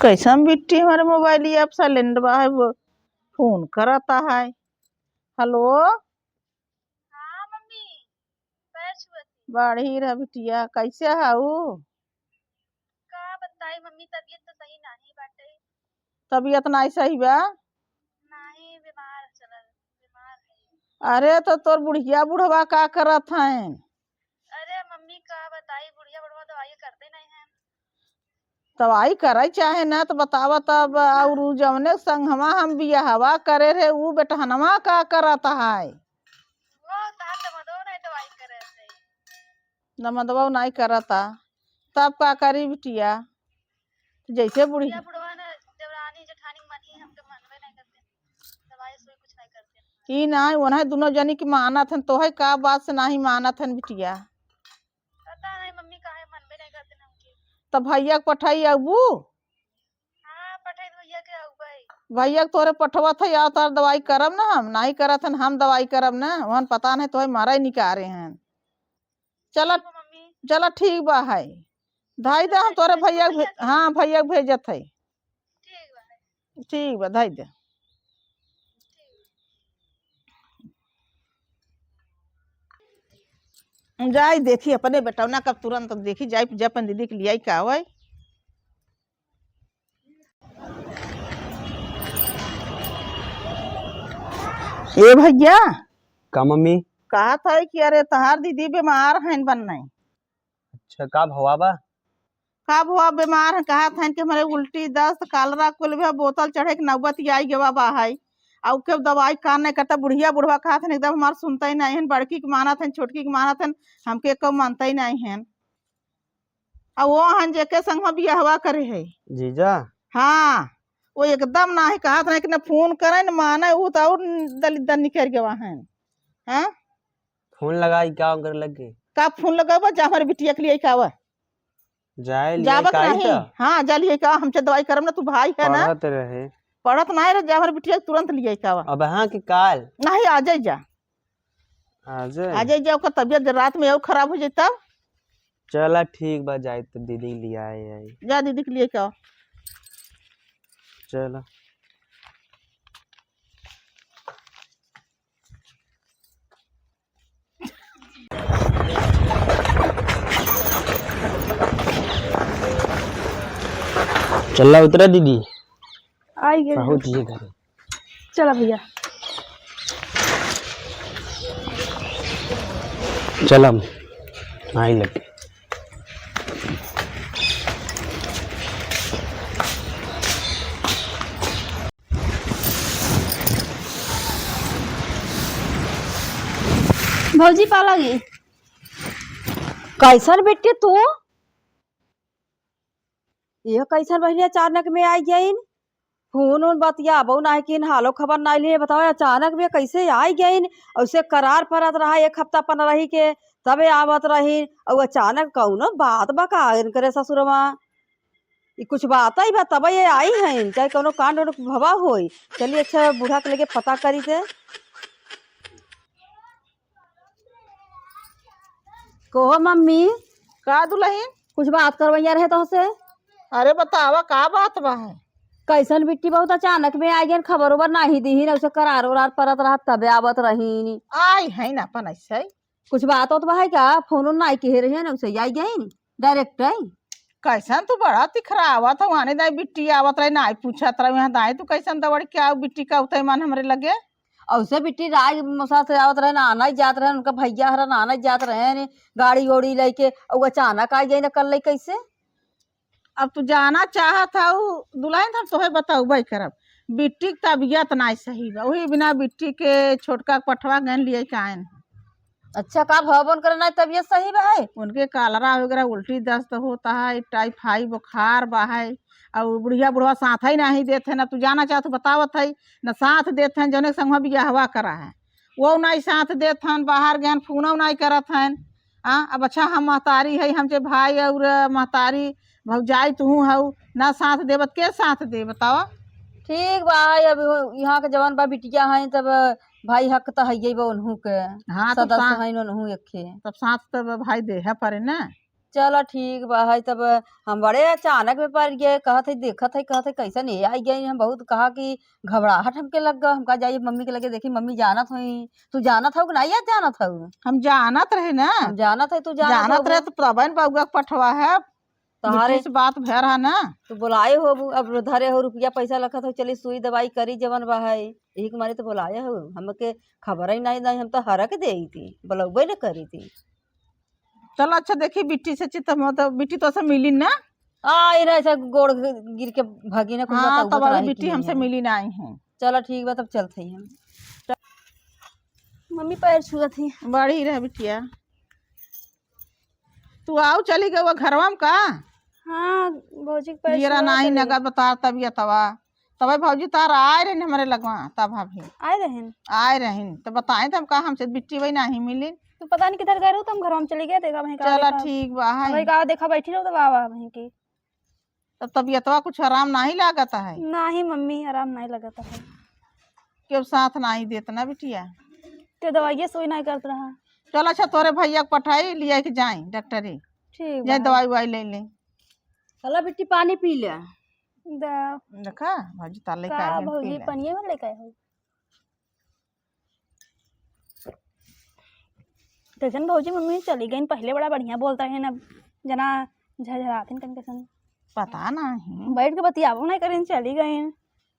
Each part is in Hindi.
कैसन बिट्टी हमारे मोबाइल ऐप साइलेंट बा है वो फोन करता है। हेलो हाँ मम्मी। पैर छुअती बाढ़ी रहा बिटिया कैसे हाउ? का बताई मम्मी, तबीयत तो सही नहीं बाटे। तबीयत नहीं सही बा? नहीं, बीमार है। अरे तो तोर बुढ़िया बुढ़वा का करत हैं? अरे मम्मी का बताई, बुढ़िया बुढ़वा दवाई करते नहीं है। दवाई करे चाहे ना तो बतावा तब। और उ जवने संगवा हम बियाहवा करे रहे उ बेटहनवा का करत है? वो तार दमदो नहीं दवाई करे से। नमदवा नहीं करता तब का करी बिटिया? जैसे बुढ़ी बुढ़िया बुढ़वा ने देवरानी जेठानी मनी हमके मनवे नहीं करते, दवाई सुई कुछ नहीं करते। ई नहीं उन्हें दोनों जनी की मानत हन तो है का बात से नहीं मानत हन बिटिया? पता नहीं मम्मी काहे मनवे नहीं करते ना हमके। तो भैया के पठाई अबू? हाँ पठाई भैया के आउबई। भैया के तोरे पठवा था या तार दवाई करब ना? हम नहीं करत हन, हम दवाई करब ना। वहन पता नहीं तो मारा ही निकारे हैं। चला ठीक बा मम्मी। चला ठीक बा है धाई दे हम तोरे भैया हाँ भैया के भेजत है। ठीक बा ठीक बा धाई दे। जाई देखी अपने बेटवना कब तुरंत देखी जाई जब अपन दीदी के लियाई का होय। ए भैया का मम्मी? कहा था कि अरे तहार दीदी बीमार हैं बनने। अच्छा का भवा बा? कब हुआ बीमार है? कहा था कि हमारे उल्टी दस्त कालरा कुल भी बोतल चढ़े के नौबत आई गवा बा है। और के दवाई कान नहीं करता। बुढ़िया बुढ़वा कहा था एकदम हमार सुनता ही नहीं है। बड़की के मानत है छोटकी के मानत है हमके कब मानता ही नहीं है। और वो हन जेके संग में बियाहवा करे है जीजा? हाँ वो एकदम ना है। कहा था कि न फोन करे न माने वो तो और दलित निकल गवा है। हाँ फोन लगाई क्या कर लगे? का फोन लगावा जा हमारे बिटिया के लिए कावा जाए लिया जावत काई नहीं। तो हाँ जा लिए का हमसे दवाई करम ना तू भाई है ना। पढ़त रहे। पढ़त नहीं रहे जा हमारे बिटिया के तुरंत लिए कावा अब हाँ की काल नहीं आ जाए जा आज आ जाए जा। ओकर तबियत रात में और खराब हो जाए तब। चला ठीक बा जाए तो दीदी लिया आई। जा दीदी के लिए का चला चला उतरा दीदी आई गए। पहुंच जी घर। चला भैया। चला आई लगे। भौजी पाला गई कैसन बेटे तू? ये कैसन बहनी अचानक में आई गई? फोन उन बतियाबो नहीं कि हालो खबर नहीं लिए। बताओ अचानक में कैसे आई गई? उसे करार परत रहा एक हफ्ता पन रही के तबे आवत रही और अचानक कौनो बात बका करे ससुर माँ कुछ बात ही बा तब ये आई है चाहे कौनो कांड भवा होई। चलिए अच्छा बूढ़ा के लेके पता करी दे। कहो मम्मी का दुल्हन कुछ बात करवैया रहे तो से। अरे बतावा का बात बा है? कैसन बिट्टी बहुत अचानक में आई गई खबर उबर नहीं दी उसे करार उरार परत रहा तबे आवत रही। आई है ना अपन ऐसे कुछ बात होत बा है क्या? फोन उन नहीं कहे रहे ना उसे आई गई डायरेक्ट आई। कैसन तू बड़ा तिखरा आवत हो आने दाई बिट्टी आवत रहे ना पूछत रहे यहाँ दाई तू कैसन दवड़ क्या बिट्टी का उतई मन हमरे लगे। और उसे बिट्टी राज मसा से आवत रहे ना आना ही जात रहे उनका भैया हरा ना आना ही जात रहे ने गाड़ी ओड़ी लेके और अचानक आई गई ना कल कैसे? अब तू जाना चाहत हूँ दुल्हन हम तोहे बताऊ भाई करब बिट्टी की तबीयत नहीं सही बा वही बिना बिट्टी के छोटका पठवा गन लिए कायन। अच्छा का भवन करना तबीयत सही बा है? उनके कालरा वगैरह उल्टी दस्त होता है टाइफाइड बुखार बा है। और बुढ़िया बुढ़वा साथ ही नहीं देते हैं। ना तू जाना चाहत बतावत है न साथ देते हैं जौने संग बियाहवा करा है वो नहीं साथ देते हैं बाहर गए फोन नहीं करत हैं। हाँ अब अच्छा हम महतारी है हमसे भाई और महतारी भौजाई तू हऊ ना साथ देवत के साथ दे बतावा। ठीक बा अब यहाँ के जवान बा बिटिया है तब भाई हक तो है बा उन्हू के हाँ तो सदस्य है उन्हू एक तब साथ तब भाई दे है परे ना। चलो ठीक बा है तब। हम बड़े अचानक में पड़ गए, कहत है देखत है कहत है कैसे नहीं आई गई। हम बहुत कहा कि घबराहट हमके लग गया। हम कहा जाइए मम्मी के लगे देखी मम्मी जानत हुई। तू जानत हो कि नहीं याद जानत हो? हम जानत रहे ना, हम जानत है तू जानत जानत रहे हो तो तबन बउआ के पठवा है, तहारे बिट्टी से बात भे रहा ना। तू बुलाए हो। अब धरे हो रुपया पैसा लखत हो, चली सुई दवाई करी जवन बा है यही के मारे तो बुलाए हो। हमके खबर ही नहीं हम तो हरक दे थी, बुलौबे न करी थी। चलो अच्छा देखी बिट्टी से चित तो बिट्टी तो से मिली ना। आई रहे ऐसा गोड़ गिर के भागी ना कुछ हाँ बताऊ तब अभी नहीं बिट्टी की हमसे है। मिली नहीं है। चलो ठीक बा तब चलते ही हम। मम्मी पैर छुआ थी। बड़ी रहे बिटिया, तू आओ चली गई वो घरवा में का। हाँ भौजी पैर येरा नहीं नगद बता तबियतवा तब भौजी तार आए रहे हमारे लगवा, तब भाभी आए रहे। आए रही तो बताए तो हम कहा हमसे बिट्टी वही नहीं मिली। तो पता नहीं किधर गए रहो, तुम घर में चले गए देखा वहीं चला ठीक बा है। वहीं कहा देखा बैठी रहो तो बाबा वहीं की। तब तबियतवा कुछ आराम नहीं लागता है, नहीं मम्मी आराम नहीं लगता है। क्यों साथ नहीं देता ना बिटिया। तो दवाइयाँ सोई नहीं करता रहा। चल अच्छा तोरे भैया के पठाई लिया के जाए डॉक्टरी, ठीक जाए दवाई उवाई ले ले। चला बेटी पानी पी ले। देखा भौजी ताले का का भौजी पनिये में लेके आए हो। कैसन भौजी मम्मी चली गई, पहले बड़ा बढ़िया बोलता है ना, जना झझराते कन कैसन पता नहीं। बैठ के बतियाबो नहीं करें चली गई।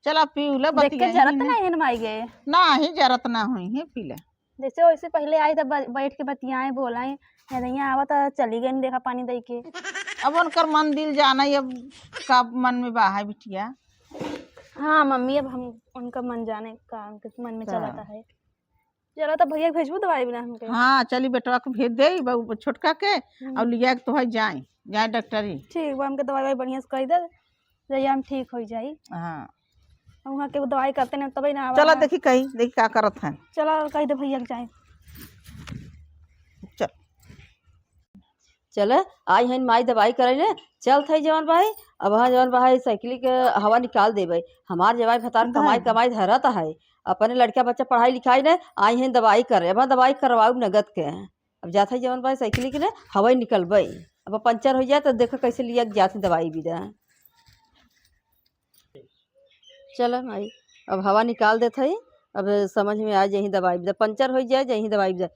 चला पी ले देख के बतिया जरूरत नहीं है ना आई गए। नहीं जरूरत ना हुई है पी ले। जैसे वैसे पहले आई तब बैठ के बतियाए बोलाए, यहाँ आवा तो चली गई देखा पानी दे के। अब उनकर मन दिल जाना ही अब का मन में बा है बिटिया। हाँ मम्मी अब हम उनका मन जाने का उनके मन में चलाता है। चलो तो भैया भेजबू दवाई बिना हमके। हाँ चली बेटवा को भेज दे बहू छोटका के और लिया के तो है जाए डॉक्टरी। ठीक बा हमके दवाई बढ़िया से कर दे जैसे हम ठीक हो जाई। हाँ वहाँ के दवाई करते ना तभी ना। चला देखी कहीं देखी क्या करत है। चलो कही दे भैया के जाए। चल चल आई है माई दवाई करे ले चल थे जवान भाई। अब वहाँ जवान भाई साइकिल के हवा निकाल देवे। हमार जवाई भतार कमाई कमाई धरत है, अपने लड़का बच्चा पढ़ाई लिखाई ने आई है दवाई करे। अब दवाई करवाऊ नगद के। अब जाते जवान भाई साइकिल के ने हवा निकलबे। अब पंचर हो जाए तो देखो कैसे लिया जाते दवाई भी दे। चलो माई अब हवा निकाल देते है। अब समझ में आ जाए दवाई भी दे, पंचर हो जाए जही दवाई भी दे।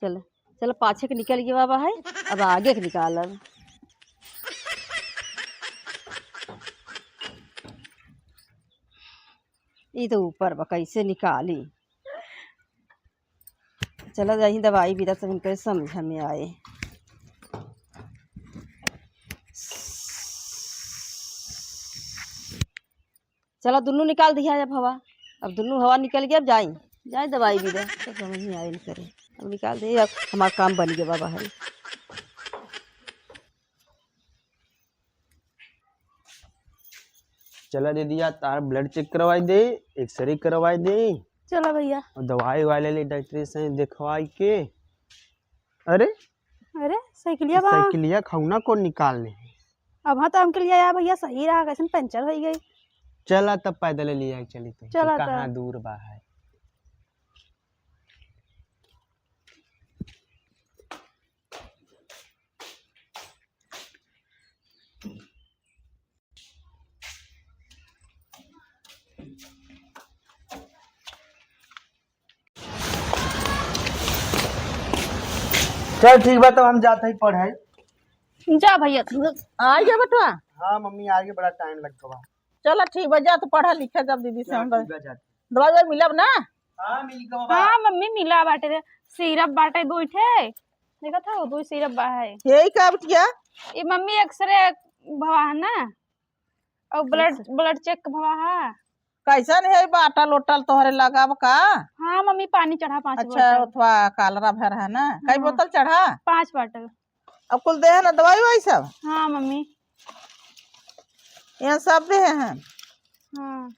चलो चलो पाछे के निकल गया बाबा है, अब आगे के निकालब। ये तो ऊपर बा कैसे निकाली। चलो यही दवाई भी सब इनके समझ में आए। चलो दोनों निकाल दिया जब हवा। अब दोनों हवा निकल गया, अब जाए दवाई भी दे तो समझ में आए करे। अब निकाल दे, अब हमारा काम बन गया बाबा है। चला दीदिया तार ब्लड चेक करवाई दे, एक्सरे करवाई दे चलो भैया। और दवाई वाले ले डॉक्टर से दिखवाई के। अरे अरे साइकिलिया बा साइकिलिया खौना कौन निकालने। अब हाँ तो हमके लिए आया भैया सही रहा, कैसे पंचर हो गई। चला तब पैदल लिया चली तो चला कहाँ दूर बा है। चल ठीक बा, तब हम जाते ही पढ़ाई। जा भैया तू। आ गया बटवा। हाँ मम्मी आगे बड़ा टाइम लगता बा। चलो ठीक बा जा तो पढ़ा लिखा जब दीदी से हम दवाई ववाई मिलब ना। हाँ मिल गवा। हाँ मम्मी मिला बाटे रे, सिरप बाटे दो ठे देखा था दो सिरप बा है। यही का बिटिया ये मम्मी एक्सरे भवा है ना, और ब्लड चेक भवा है। कैसन है बाटल ओटल तोहरे लगाव का। हाँ मम्मी पानी चढ़ा 5 अच्छा बोतल। अथवा कालरा भर है ना, कई बोतल चढ़ा। 5 बोतल। अब कुल दे है ना दवाई वही सब। हाँ मम्मी यहाँ सब दे हैं। हाँ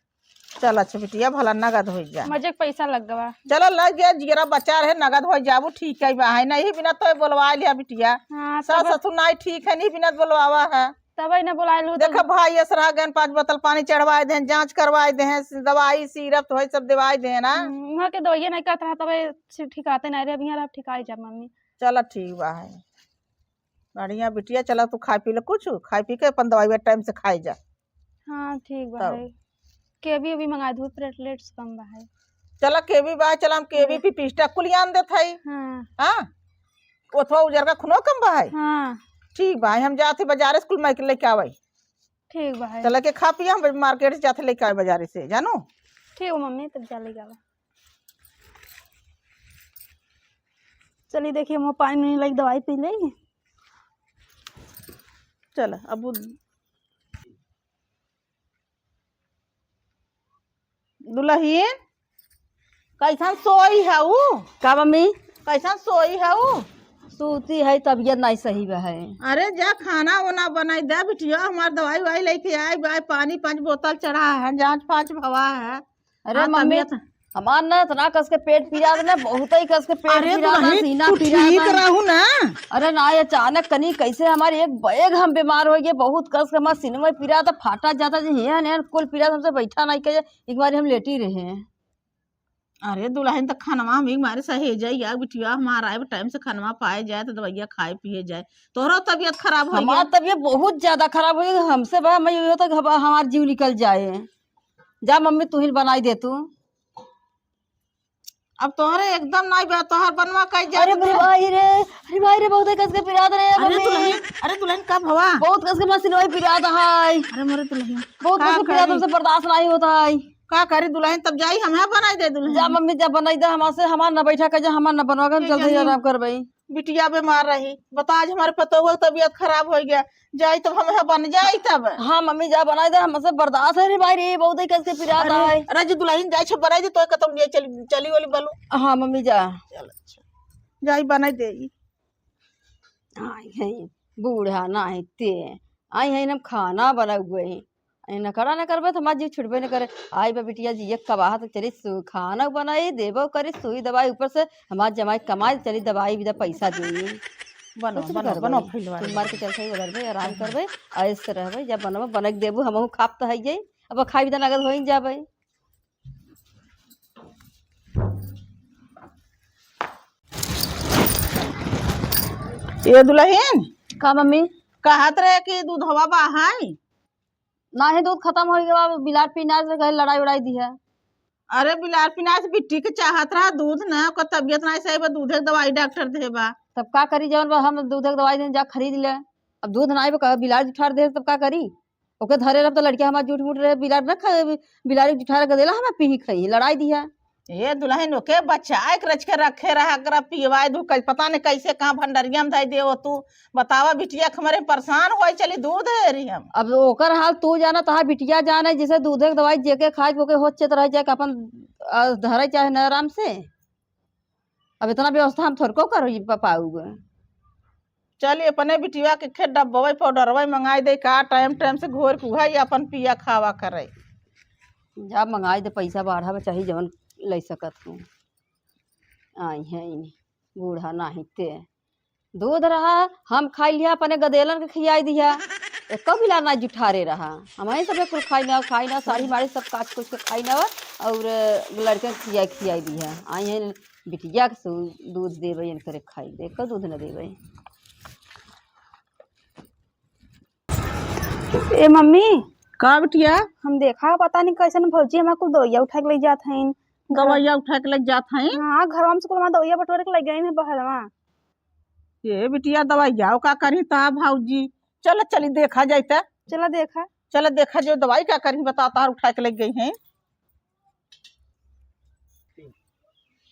चल अच्छा बिटिया भला नगद हो जा। मजे पैसा लग गवा। चलो लग गया जीरा बचा रहे नगद हो जाबू ठीक है बा है नहीं बिना तो बोलवा लिया बिटिया। हाँ सास ससुर नहीं ठीक है नहीं बिना बोलवावा है। तबे न बुलाइलू देखो भाई असरा गन 5 बोतल पानी चढ़वाए दे, जांच करवाए दे, दवाई सिरप तो है सब दवाई दे ना। वहाँ के दवाइया नहीं कहता तबे से ठिकाते नहीं रे अभी यहाँ ठिकाई जा मम्मी। चलो ठीक बा है, बढ़िया बिटिया। चला तू खा पी ले, कुछ खाई पी के अपन दवाई टाइम से खाई जा। हाँ ठीक बा तब। है। केवी भी मंगा दूध प्लेटलेट्स कम बा है। चला केवी बा, चला हम केवी पी पिस्टा कुलियान देत है। हाँ हाँ ओथवा उजर का खुनो कम बा है। हाँ ठीक बा, हम जाते बाजार स्कूल में लेके आवे। ठीक बा है। चला के खा पिया, हम मार्केट से जाते लेके आवे बाजार से, जानो। ठीक है मम्मी, तब जा लेगा। चलिए देखिए मुँह पानी नहीं लगी, दवाई पी लेंगे। चल अब दुल्हन कैसन सोई है ऊ? का मम्मी? कैसन सोई है ऊ? सूती है, तबीयत नहीं सही बा है। अरे जा खाना वाना बनाई दे बिटिया, हमार दवाई वाई लेके आए बाय, पानी 5 बोतल चढ़ा है, जांच फांच भवा है। अरे हाँ, मम्मी तबीयत- हमार ना इतना कस के पेट पीड़ा ना, बहुत ही कस के पेट अरे पीड़ा ना, दुल्हन सीना तू पीड़ा ठीक ना। रहू ना? अरे ना ये अचानक कनी कैसे हमारे एक बैग हम बीमार हो गए, बहुत कस के हमारा सीने पीड़ा था, फाटा जाता जी है कुल पीड़ा, हमसे बैठा नहीं के एक बार हम लेटी रहे हैं। अरे दुल्हन तो खानवा हम हमारे सहे जाइए बिटिया, हमारा आए टाइम से खानवा पाए जाए तो दवाइया खाए पिए जाए, तोहरा तबीयत खराब हो हमारा गया। तबीयत बहुत ज्यादा खराब हो गई, हमसे बा मैं ये तो हमारा जीव निकल जाए। जा मम्मी तू ही बनाई दे तू। अब तोहरे एकदम नहीं बा, तोहर बनवा कई जा। अरे मेरे भाई रे, अरे भाई रे, बहुत कस के पिरा रहे अरे मम्मी। दुल्हन, अरे दुल्हन कब हवा? बहुत कस के मशीन वही पिरा था है, अरे मोरे दुल्हन बहुत का कस के पिरा, करी? तुमसे बर्दाश्त नहीं होता है। का करी दुल्हन? तब जाई हमें बनाई दे दुल्हन। जा मम्मी जा बनाई दे, हमारे हमार न बैठा कर जा, हमार न बनवा कर, जल्दी आराम कर भाई। बिटिया बीमार रही, बता आज हमारे पतो हुआ तबीयत खराब हो गया, जाई तब हमें बन जाई तब। हाँ मम्मी जा बनाई दे, हमसे बर्दाश्त है रे भाई रे, बहुत ही कस के पिरा था है। अरे जो दुल्हन जाई छ बनाई दे तो कतम लिए चली चली वाली बलू। हाँ मम्मी जा। चल अच्छा जाई बनाई दे। आई है बूढ़ा ना है ते, आई है ना खाना बना हुए हैं, न करा न करबे तो हमारा जीव छुटबे न करे। आई बा बिटिया जी एक कबाह तो चली खाना बनाई देबो करे, सुई दवाई ऊपर से हमार जमाई कमाई, चली दवाई भी पैसा देंगे। बनो बनो बनो फैलवा तुम मार के चल सही उधर आराम करबे, ऐसे रहबे, जब बनबो बनक देबू, हमहू खाप तो है जाई, अब खाई भी तो नगद हो ही जाबे। ये दुल्हन का मम्मी? कहत रहे कि दूधवा बहाई। ना ही दूध खत्म हो गया, बिलार पीना से कहे लड़ाई उड़ाई दी है। अरे बिलार पिना से बिट्टी के चाहत रहा दूध ना, ओकर तबियत नहीं सही बा, दूधे के दवाई डॉक्टर देबा। तब का करी जवन बा, हम दूध के दवाई दें जा खरीद ले, अब दूध ना आए बिलार जुठार दे तब का करी? ओके धरे रह तो लड़किया हमारे झूठ मूठ रहे, बिलार न खा, बिलारी जुठार के देला हमें पी खई, लड़ाई दी है। ये दुल्हन ओके बचाए के रच के रखे रहा कर, पिवाए दू पता नहीं कैसे कहाँ भंडरिया में धई दे। तू बतावा बिटिया हमारे परेशान हो चली दूध है रही हम। अब ओकर हाल तू जाना, तहा बिटिया जाने, जैसे दूधे के दवाई जेके खाए ओके हो चेत रह जाए अपन धरे चाहे न आराम से। अब इतना व्यवस्था हम थोड़को कर पाऊगे। चलिए अपने बिटिया के खेत डब्बा पाउडर मंगाई दे, का टाइम टाइम से घोर कुहा अपन पिया खावा करे। जा मंगाई दे, पैसा बढ़ा चाहिए जवन ले सकत हूँ। आई है बूढ़ा नाही ते, दूध रहा हम खाई लिया, अपने गदेलन के खियाई दिया, एक बिला ना जुठारे रहा, हमारे सब कुछ खाई ना साड़ी माड़ी सब काट कुछ के खाई ना, और लड़के खियाई दिया। आई है बिटिया के दूध देवे करे खाई दे, एक दूध न देवे। ए मम्मी का बिटिया? हम देखा पता नहीं कैसे भौजी हमारे कुल दवाइया उठा के ले जात हैं। दवाइया उठा के लग जात हैं? हाँ घर में से कुल दवाइया बटोरे के ले गए हैं बहलवा। ये बिटिया दवाइया का करी ता भाऊजी? चल चली देखा जाता। चला देखा। चल देखा जो दवाई क्या करी बताता है, उठा के लग गई हैं।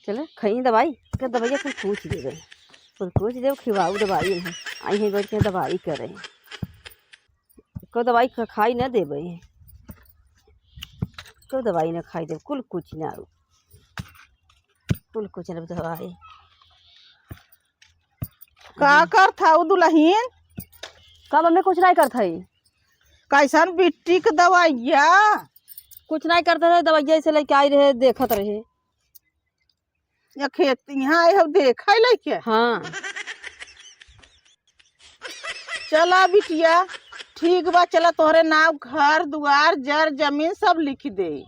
चलो खई दवाई के दवाइया कुछ पूछ देवे, कुछ पूछ देव खिवाऊ दवाई है। आई है बैठ के दवाई करे, को दवाई खाई न देवे, को दवाई न खाई दे, कुल कुछ ना, कुल कुछ न दवाई। का कर था वो दुल्हन? का मम्मी कुछ नहीं करता है, कैसन बिट्टी के दवाइया? कुछ नहीं करते रहे, दवाइया से लेके आई रहे, देखत रहे। या खेत यहाँ आए हो देखा लेके? हाँ चला बिटिया ठीक बा, चला तोहरे नाम घर दुआर जर जमीन सब लिख दे।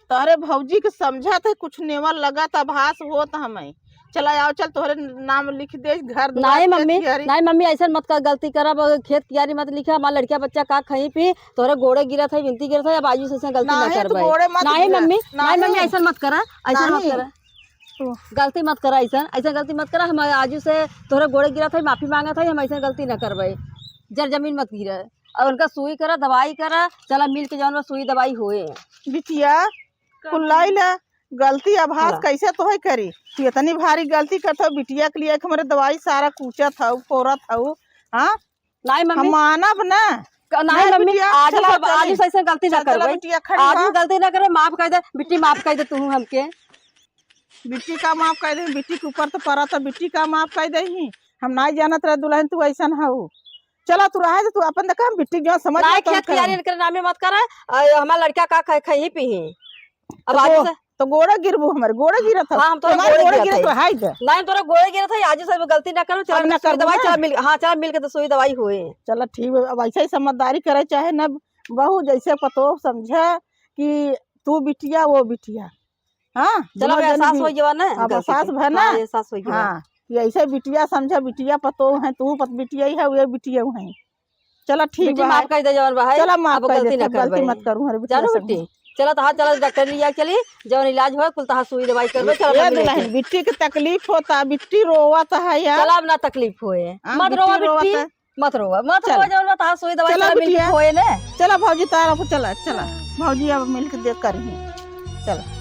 तोहरे भौजी के समझत है कुछ नेवर लगत आभास होत हमें। चला आओ, चल तोहरे नाम लिख दे घर दुआर नहीं खेत मम्मी, कियारी। नहीं मम्मी, ऐसा मत कर, गलती करब, खेत कियारी मत लिखा, हमारा लड़का बच्चा का खई पी तोहरे गोड़े गिरत है, विनती गिरत है, अब आजू से गलती ना नहीं, कर तू गोड़े मत नहीं गिरा। मम्मी, नहीं मम्मी, नहीं। ऐसा मत करा, ऐसा मत नहीं। करा, तू गलती मत करा, ऐसा गलती मत करा। हम आजू से तोहरे गोड़े गिरत है, माफी मांगत है, हम ऐसा गलती ना करबे। जर जमीन मत गिरा और उनका सुई करा, दवाई करा, चला मिल के जौन सुई दवाई होए। बिटिया कुल्लाइला गलती आभास हाँ। कैसे तो है करी? तू इतनी भारी गलती करत हो बिटिया के लिए, हमारे दवाई सारा कूचत हऊ फोरत हऊ। हाँ, नहीं हम मम्मी, मानब ना। नहीं मम्मी, बिटिया, आज चला चली। आज से ऐसा गलती ना चल, चला करबे, बिटिया खड़ी आज हो। गलती ना करे, माफ कर दे बिट्टी, माफ कर दे तू हमके। बिट्टी का माफ कर दे, बिट्टी के ऊपर तो पड़ा था, बिट्टी का माफ कर दे ही। हम नहीं जानत रहे दुल्हन तू ऐसा हऊ। चला तू रहे तू अपन देखा, बिट्टी जो समझ नहीं, में तो खेत कर। कियारी के नामे मत करा, हमारा लड़का का खही पी। अब तो आज गो- से तो गोड़ा गिरबू, हमारे गोड़ा गिरत हऊ। हाँ, हम तोरा हमारे गोड़े गोड़ा गिरत गिरत हई। तो हाय दे। नहीं तोरा गोड़े गिरत है, आज से गलती ना करो, अब चल ना सुई करबू दवाई, ना। चला मिल, हाँ चला मिल के तो सुई दवाई होए। चलो ठीक है, अब ऐसे ही समझदारी करे, चाहे न बहू जैसे पतो समझे कि तू बिटिया वो बिटिया। हाँ, चलो दोनों जन एहसास भी- हो गया ना, अब गलती एहसास के। भर ना। हाँ, एहसास हो गया। हाँ, ये ऐसे बिटिया समझा, बिटिया पतो है, तू बिटिया ही है, वो बिटिया है। चलो ठीक बेटी है, माफ कर दे जवान भाई, चला माफ अब कर गलती दे, ना गलती करबे। मत करूँ हमारे बिटिया जानो संग। बेटी, चलो तो हाँ, चलो डॉक्टर लिया चली, जब इलाज हो कुल तहा सुई दवाई करबे, चलो ये मम्मी लेके। दुल्हन बिट्टी के तकलीफ होता, बिट्टी रोवत है यार। चला अब ना तकलीफ होए, हाँ, मत बिट्टी रोवा रोवत बिट्टी, है। मत रोवा, मत चल। रोवा, जब तहा सुई दवाई चला चला मिल के बिटिया। होए ने। चला भौजी तारा को, चला चला भौजी अब मिल के देख कर ही। चला।